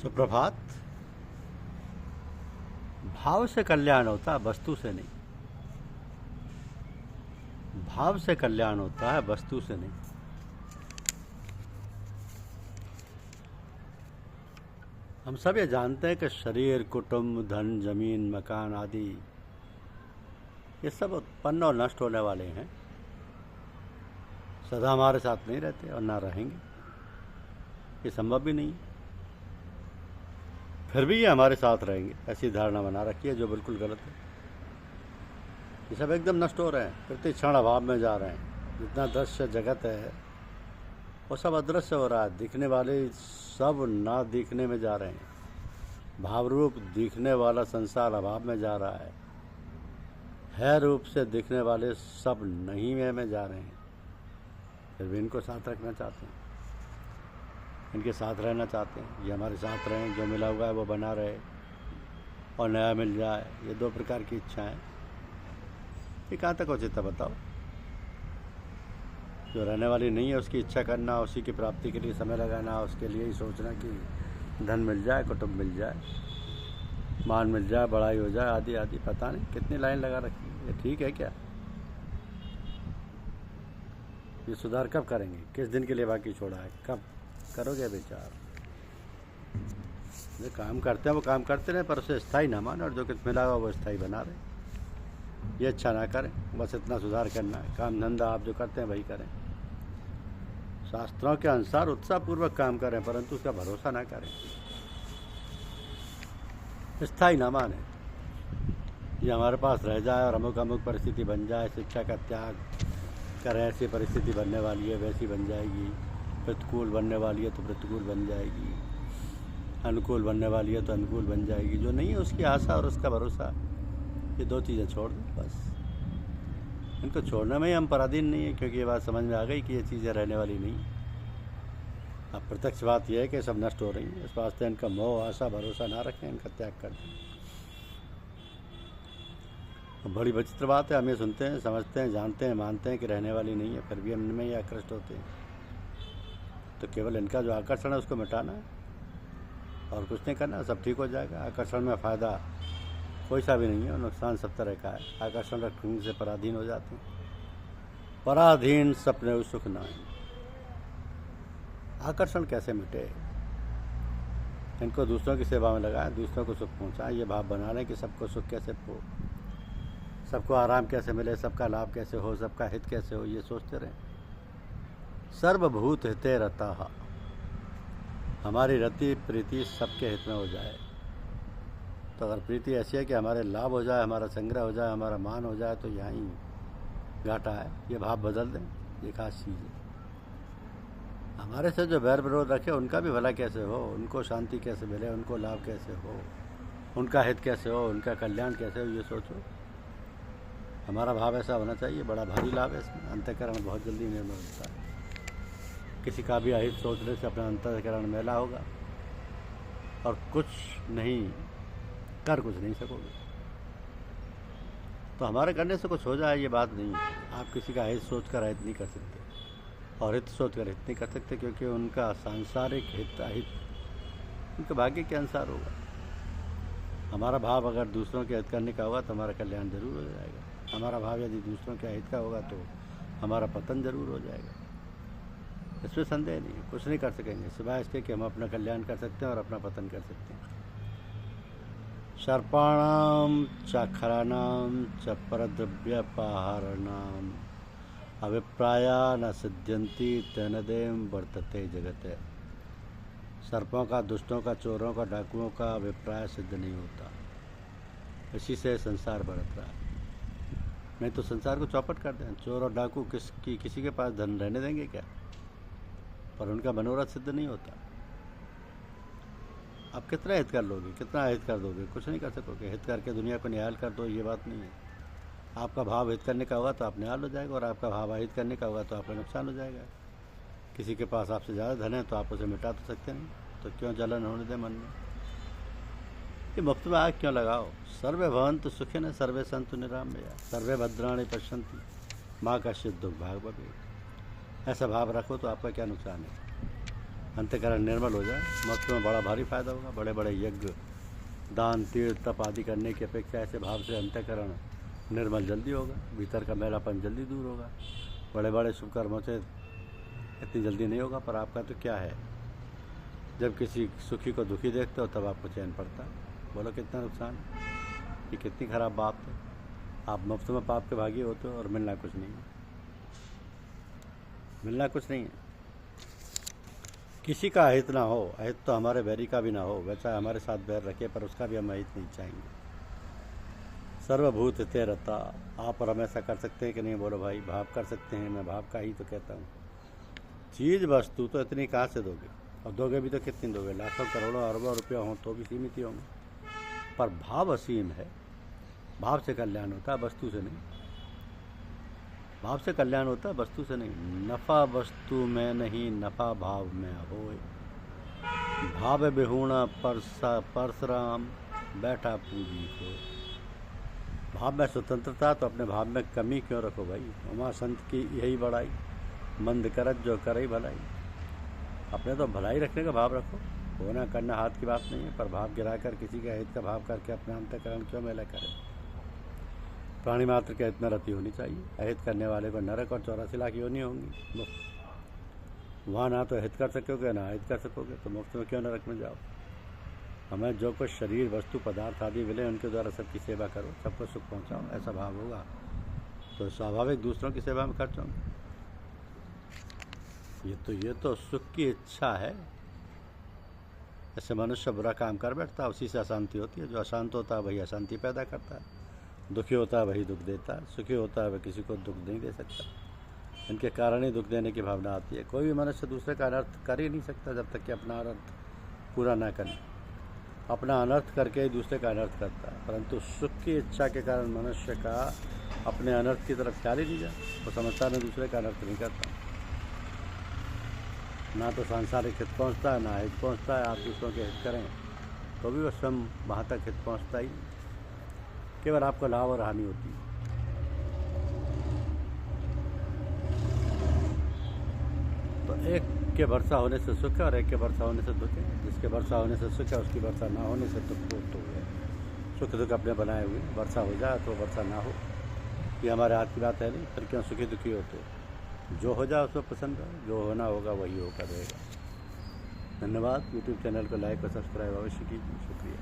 सुप्रभात। भाव से कल्याण होता है, वस्तु से नहीं। भाव से कल्याण होता है, वस्तु से नहीं। हम सब ये जानते हैं कि शरीर, कुटुंब, धन, जमीन, मकान आदि ये सब उत्पन्न और नष्ट होने वाले हैं। सदा हमारे साथ नहीं रहते और ना रहेंगे, ये संभव भी नहीं। फिर भी ये हमारे साथ रहेंगे, ऐसी धारणा बना रखी है जो बिल्कुल गलत है। ये सब एकदम नष्ट हो रहे हैं, प्रति क्षण अभाव में जा रहे हैं। जितना दृश्य जगत है वो सब अदृश्य हो रहा है। दिखने वाले सब ना दिखने में जा रहे हैं। भाव रूप दिखने वाला संसार अभाव में जा रहा है रूप से दिखने वाले सब नहीं में जा रहे हैं। फिर भी इनको साथ रखना चाहते हैं, इनके साथ रहना चाहते हैं। ये हमारे साथ रहें, जो मिला हुआ है वो बना रहे और नया मिल जाए। ये दो प्रकार की इच्छाएं, ये कहाँ तक उचित है बताओ? जो रहने वाली नहीं है उसकी इच्छा करना, उसी की प्राप्ति के लिए समय लगाना, उसके लिए ही सोचना कि धन मिल जाए, कुटुंब मिल जाए, मान मिल जाए, बड़ाई हो जाए, आदि आदि। पता नहीं कितनी लाइन लगा रखी है। ये ठीक है क्या? ये सुधार कब करेंगे? किस दिन के लिए बाकी छोड़ा है? कब करोगे विचार? जो काम करते हैं वो काम करते रहे, पर उसे स्थायी ना माने, और जो कुछ मिला हुआ वो स्थायी बना रहे। ये अच्छा ना करें, बस इतना सुधार करना है। काम धंधा आप जो करते हैं वही करें। शास्त्रों के अनुसार उत्साहपूर्वक काम करें, परंतु उसका भरोसा ना करें, स्थायी ना माने। ये हमारे पास रह जाए और अमुक अमुक परिस्थिति बन जाए, शिक्षा का त्याग करें, ऐसी परिस्थिति बनने वाली है वैसी बन जाएगी, प्रतिकूल बनने वाली है तो प्रतिकूल बन जाएगी, अनुकूल बनने वाली है तो अनुकूल बन जाएगी। जो नहीं है उसकी आशा और उसका भरोसा, ये दो चीज़ें छोड़ दें बस। इनको छोड़ने में ही हम पराधीन नहीं है, क्योंकि ये बात समझ में आ गई कि ये चीज़ें रहने वाली नहीं। अब प्रत्यक्ष बात यह है कि सब नष्ट हो रही हैं। इस वास्ते इनका मोह, आशा, भरोसा ना रखें, इनका त्याग कर दें। बड़ी विचित्र बात है, हम ये सुनते हैं, समझते हैं, जानते हैं, मानते हैं कि रहने वाली नहीं है, फिर भी हम इनमें ही आकृष्ट होते हैं। तो केवल इनका जो आकर्षण है उसको मिटाना है और कुछ नहीं करना, सब ठीक हो जाएगा। आकर्षण में फ़ायदा कोई सा भी नहीं है और नुकसान सब तरह का है। आकर्षण रखने से पराधीन हो जाते हैं। पराधीन सपने सुख नाई। आकर्षण कैसे मिटे? इनको दूसरों की सेवा में लगाएं, दूसरों को सुख पहुँचाएं। ये भाव बना लें कि सबको सुख कैसे हो, सबको आराम कैसे मिले, सबका लाभ कैसे हो, सबका हित कैसे हो, ये सोचते रहें। सर्वभूत हिते रतः। हमारी रति प्रीति सबके हित में हो जाए। तो अगर प्रीति ऐसी है कि हमारे लाभ हो जाए, हमारा संग्रह हो जाए, हमारा मान हो जाए, तो यहीं घाटा है। ये भाव बदल दें, ये खास चीज़ है। हमारे से जो वैर विरोध रखे उनका भी भला कैसे हो, उनको शांति कैसे मिले, उनको लाभ कैसे हो, उनका हित कैसे हो, उनका कल्याण कैसे हो, ये सोचो। हमारा भाव ऐसा होना चाहिए। बड़ा भारी लाभ है इसमें। अंतःकरण बहुत जल्दी निर्मल होता है। किसी का भी अहित सोचने से अपना अंतःकरण मैला होगा और कुछ नहीं कर कुछ नहीं सकोगे। तो हमारे करने से कुछ हो जाए ये बात नहीं है। आप किसी का हित सोच कर अहित नहीं कर सकते और हित सोच कर हित नहीं कर सकते, क्योंकि उनका सांसारिक हित अहित उनके भाग्य के अनुसार होगा। हमारा भाव अगर दूसरों के हित करने का होगा तो हमारा कल्याण जरूर हो जाएगा। हमारा भाव यदि दूसरों के हित का होगा तो हमारा पतन जरूर हो जाएगा। इसमें संदेह नहीं है। कुछ नहीं कर सकेंगे सिवाय इसके कि हम अपना कल्याण कर सकते हैं और अपना पतन कर सकते हैं। सर्पाणाम चखराणाम च परद्रव्यपाहारणाम अभिप्राया न सिद्ध्यन्ति तेनदेव वर्तते जगत। सर्पों का, दुष्टों का, चोरों का, डाकुओं का अभिप्राय सिद्ध नहीं होता। इसी से संसार बढ़त रहा है। नहीं तो संसार को चौपट कर दें। चोर और डाकू किसी के पास धन रहने देंगे क्या? पर उनका मनोरथ सिद्ध नहीं होता। आप कितना हित कर लोगे, कितना हित कर दोगे? कुछ नहीं कर सकोगे। हित करके दुनिया को निहाल कर दो, ये बात नहीं है। आपका भाव हित करने का होगा तो आप निहाल हो जाएगा, और आपका भाव अहित करने का होगा तो आपका नुकसान हो जाएगा। किसी के पास आपसे ज़्यादा धन है तो आप उसे मिटा तो सकते नहीं, तो क्यों जलन होने दें मन में? ये मुफ्त में आग क्यों लगाओ? सर्वे भवन्तु सुखिनः सर्वे सन्तु निरामया सर्वे भद्राणि पश्यन्ति माँ कश्चित् दुर्भाग् भवेत्। ऐसा भाव रखो तो आपका क्या नुकसान है? अंतःकरण निर्मल हो जाए, मोक्ष में बड़ा भारी फायदा होगा। बड़े बड़े यज्ञ, दान, तीर्थ, तप आदि करने की अपेक्षा ऐसे भाव से अंतःकरण निर्मल जल्दी होगा, भीतर का मैलापन जल्दी दूर होगा। बड़े बड़े शुभ कर्मों से इतनी जल्दी नहीं होगा। पर आपका तो क्या है, जब किसी सुखी को दुखी देखते हो तब आपको चैन पड़ता है। बोलो कितना नुकसान, कि कितनी खराब बात है। आप मुफ्त में पाप के भागी होते हो और मिलना कुछ नहीं है, मिलना कुछ नहीं है। किसी का अहित ना हो, अहित तो हमारे बैरी का भी ना हो, वैसा हमारे साथ बैर रखे पर उसका भी हम अहित नहीं चाहेंगे। सर्वभूत ते रता। आप और हम ऐसा कर सकते हैं कि नहीं? बोलो भाई, भाव कर सकते हैं। मैं भाव का ही तो कहता हूँ। चीज़ वस्तु तो इतनी कहाँ से दोगे, और दोगे भी तो कितनी दोगे? लाखों करोड़ों अरबों रुपया हों तो भी सीमित ही होंगे। पर भाव असीम है। भाव से कल्याण होता है, वस्तु से नहीं। भाव से कल्याण होता है, वस्तु से नहीं। नफ़ा वस्तु में नहीं, नफ़ा भाव में होए। भाव विहूणा परशुराम, बैठा पूंजी को। भाव में स्वतंत्रता तो अपने भाव में कमी क्यों रखो भाई? उमा संत की यही बड़ाई, मंद करत जो करे भलाई। अपने तो भलाई रखने का भाव रखो। होना करना हाथ की बात नहीं है, पर भाव गिरा कर किसी के हित का भाव करके अपना अंतःकरण क्यों मेला करे? प्राणी मात्र के हित में रति होनी चाहिए। अहित करने वाले को नरक और 84 लाख योनि होंगी। वहाँ ना तो हित कर सकोगे ना अहित कर सकोगे, तो मुफ्त में क्यों नरक में जाओ? हमें जो कुछ शरीर, वस्तु, पदार्थ आदि मिले उनके द्वारा सबकी सेवा करो, सबको सुख पहुँचाओ। ऐसा भाव होगा तो स्वाभाविक दूसरों की सेवा में खर्च होंगे। ये तो सुख की इच्छा है। ऐसे मनुष्य बुरा काम कर बैठता है, उसी से अशांति होती है। जो अशांत होता है वही अशांति पैदा करता है। दुखी होता है वही दुख देता है। सुखी होता है वह किसी को दुख नहीं दे सकता। इनके कारण ही दुख देने की भावना आती है। कोई भी मनुष्य दूसरे का अनर्थ कर ही नहीं सकता जब तक कि अपना अनर्थ पूरा ना करे। अपना अनर्थ करके ही दूसरे का अनर्थ करता है। परंतु सुख की इच्छा के कारण मनुष्य का अपने अनर्थ की तरफ ख्याल ही नहीं जाता। वो समझता है दूसरे का अनर्थ नहीं करता। ना तो सांसारिक हित पहुँचता है, ना हित पहुँचता है। आप दूसरों के हित करें तो भी वो स्वयं वहाँ तक हित पहुँचता ही, केवल आपको लाभ और हानि होती है। तो एक के वर्षा होने से सुख है और एक के वर्षा होने से दुख है। जिसके वर्षा होने से सुख है उसकी वर्षा ना होने से दुख तो है। सुख दुख अपने बनाए हुए, वर्षा हो जाए तो वर्षा ना हो, ये हमारे हाथ की बात है नहीं। फिर क्यों सुखी दुखी होते हो? जो हो जाए उसको पसंद है, जो होना होगा वही होकर रहेगा। धन्यवाद। यूट्यूब चैनल को लाइक और सब्सक्राइब अवश्य कीजिए। शुक्रिया।